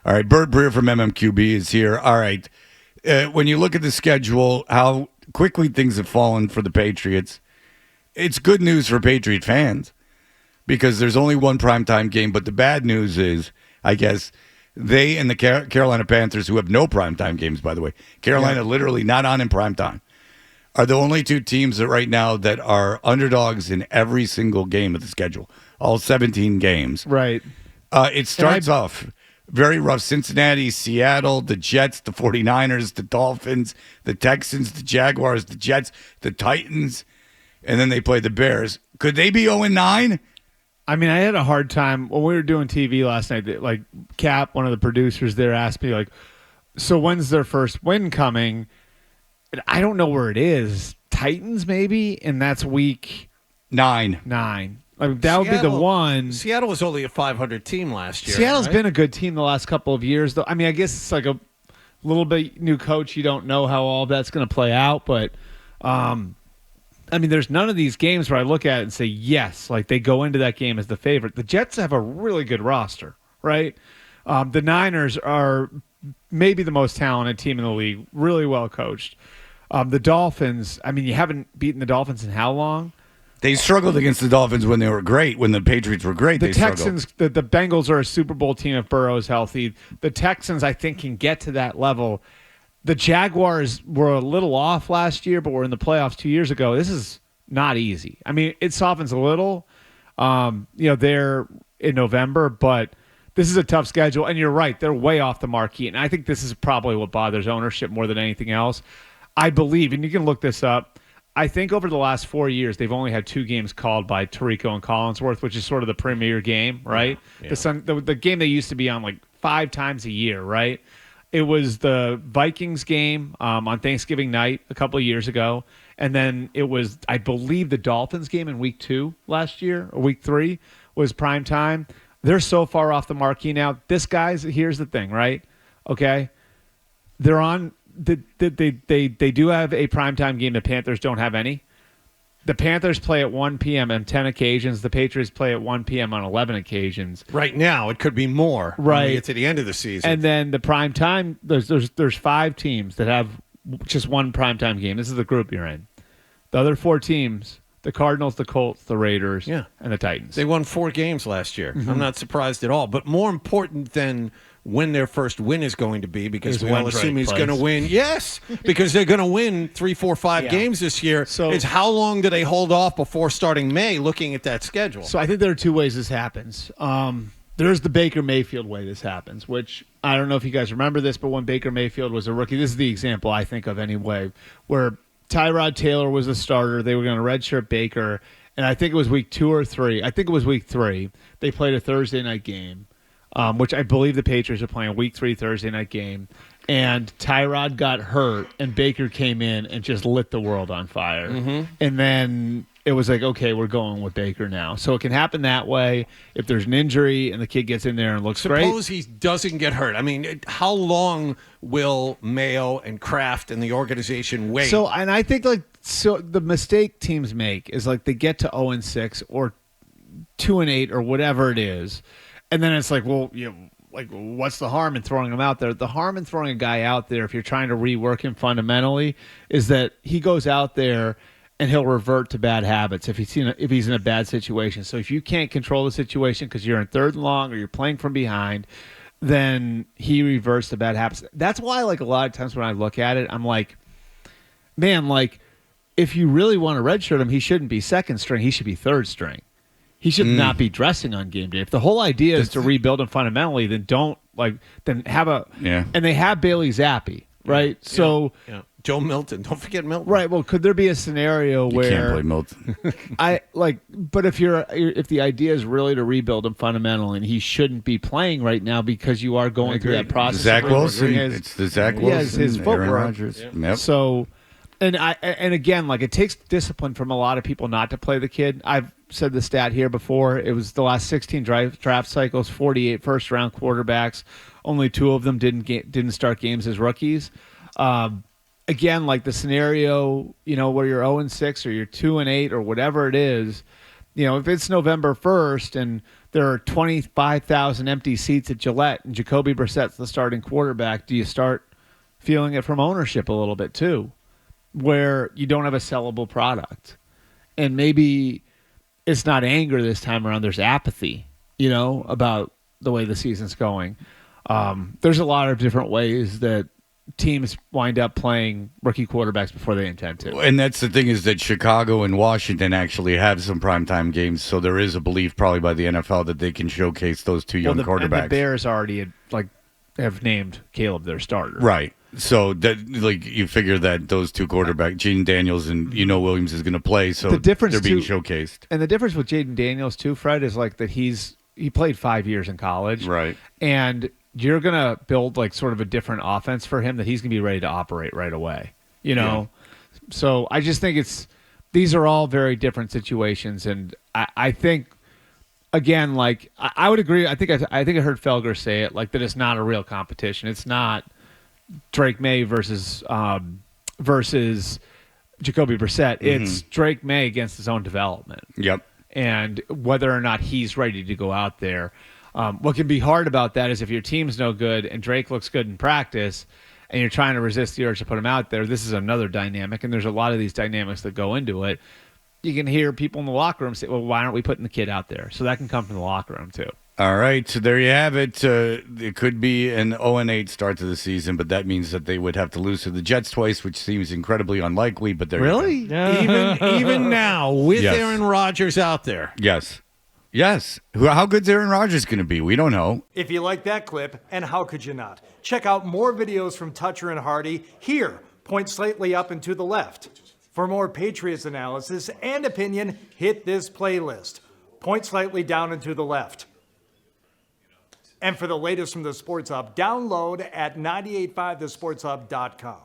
All right, Bert Breer from MMQB is here. All right, when you look at the schedule, how quickly things have fallen for the Patriots, it's good news for Patriot fans because there's only one primetime game. But the bad news is, I guess, they and the Carolina Panthers, who have no primetime games, by the way, Carolina literally not on in primetime, are the only two teams that right now that are underdogs in every single game of the schedule, all 17 games. Right. It starts off very rough. Cincinnati, Seattle, the Jets, the 49ers, the Dolphins, the Texans, the Jaguars, the Jets, the Titans, and then they play the Bears. Could they be 0-9? I mean, I had a hard time when we were doing TV last night. Like Cap, one of the producers there, asked me, like, so when's their first win coming? And I don't know where it is. Titans, maybe? And that's week 9. Like, that would be the one. Seattle was only a 500 team last year. Seattle's been a good team the last couple of years, though. I mean, I guess it's like a little bit new coach. You don't know how all that's going to play out. But, I mean, there's none of these games where I look at it and say, yes, like they go into that game as the favorite. The Jets have a really good roster, right? The Niners are maybe the most talented team in the league, really well coached. The Dolphins, I mean, you haven't beaten the Dolphins in how long? They struggled against the Dolphins when they were great. When the Patriots were great, the Texans, the Bengals are a Super Bowl team if Burrow is healthy. The Texans, I think, can get to that level. The Jaguars were a little off last year, but were in the playoffs 2 years ago. This is not easy. I mean, it softens a little. They're in November, but this is a tough schedule. And you're right, they're way off the marquee. And I think this is probably what bothers ownership more than anything else. I believe, and you can look this up, I think over the last 4 years, they've only had 2 games called by Tirico and Collinsworth, which is sort of the premier game, right? Yeah. The game they used to be on like 5 times a year, right? It was the Vikings game on Thanksgiving night a couple of years ago. And then it was, I believe, the Dolphins game in week 2 last year, or week 3 was prime time. They're so far off the marquee now. Here's the thing, right? Okay. They're on, they do have a primetime game. The Panthers don't have any. The Panthers play at 1 p.m. on 10 occasions. The Patriots play at 1 p.m. on 11 occasions. Right now, it could be more right. when we get to the end of the season. And then the primetime, there's 5 teams that have just one primetime game. This is the group you're in. The other 4 teams, the Cardinals, the Colts, the Raiders, and the Titans. They won 4 games last year. I'm not surprised at all. But more important than when their first win is going to be, because we all assume he's going to win. Yes, because they're going to win 3, 4, 5 games this year. So it's how long do they hold off before starting May, looking at that schedule? So I think there are 2 ways this happens. There's the Baker Mayfield way this happens, which I don't know if you guys remember this, but when Baker Mayfield was a rookie, this is the example I think of anyway, where Tyrod Taylor was the starter. They were going to redshirt Baker, and I think it was week 2 or 3. I think it was week 3. They played a Thursday night game, which I believe the Patriots are playing, week 3 Thursday night game, and Tyrod got hurt, and Baker came in and just lit the world on fire. And then it was like, okay, we're going with Baker now. So it can happen that way. If there's an injury and the kid gets in there and looks great. Suppose he doesn't get hurt. I mean, how long will Mayo and Kraft and the organization wait? So, and I think the mistake teams make is like they get to 0-6 or 2-8 or whatever it is. And then it's like, well, like, what's the harm in throwing him out there? The harm in throwing a guy out there, if you're trying to rework him fundamentally, is that he goes out there and he'll revert to bad habits if he's in a bad situation. So if you can't control the situation because you're in 3rd and long or you're playing from behind, then he reverts to bad habits. That's why, like, a lot of times when I look at it, I'm like, man, like, if you really want to redshirt him, he shouldn't be 2nd string. He should be 3rd string. He should not be dressing on game day. If the whole idea is to rebuild him fundamentally, then then have a and they have Bailey Zappi, right? So Joe Milton, don't forget Milton. Right. Well, could there be a scenario where you can't play Milton? But if the idea is really to rebuild him fundamentally, and he shouldn't be playing right now because you are going through that process. Zach Wilson, it's the Zach Wilson. He has his footwork. Aaron Rodgers. Yep. So, and again, like, it takes discipline from a lot of people not to play the kid. I've said the stat here before. It was the last 16 draft cycles, 48 first-round quarterbacks. Only 2 of them didn't start games as rookies. Again, like the scenario, where you're 0-6 or you're 2-8 or whatever it is, if it's November 1st and there are 25,000 empty seats at Gillette and Jacoby Brissett's the starting quarterback, do you start feeling it from ownership a little bit too, where you don't have a sellable product? And maybe it's not anger this time around. There's apathy, about the way the season's going. There's a lot of different ways that teams wind up playing rookie quarterbacks before they intend to. And that's the thing, is that Chicago and Washington actually have some primetime games, so there is a belief probably by the NFL that they can showcase those two young quarterbacks. And the Bears already have named Caleb their starter. Right. So that you figure that those two quarterbacks, Jaden Daniels and Williams, is going to play, so they're being showcased. And the difference with Jaden Daniels too, Fred, is that he played 5 years in college. Right. And you're going to build sort of a different offense for him that he's going to be ready to operate right away. Yeah. So I just think these are all very different situations. And I think, again, I would agree. I think I heard Felger say it, that it's not a real competition. It's not Drake May versus Jacoby Brissett. It's Drake May against his own development. Yep. And whether or not he's ready to go out there. What can be hard about that is if your team's no good and Drake looks good in practice and you're trying to resist the urge to put him out there, this is another dynamic, and there's a lot of these dynamics that go into it. You can hear people in the locker room say, well, why aren't we putting the kid out there? So that can come from the locker room too. All right, so there you have it. It could be an 0-8 start to the season, but that means that they would have to lose to the Jets twice, which seems incredibly unlikely. But really, even now with Aaron Rodgers out there, Yes. How good's Aaron Rodgers going to be? We don't know. If you like that clip, and how could you not? Check out more videos from Toucher and Hardy here. Point slightly up and to the left. For more Patriots analysis and opinion, hit this playlist. Point slightly down and to the left. And for the latest from the Sports Hub, download at 985thesportshub.com.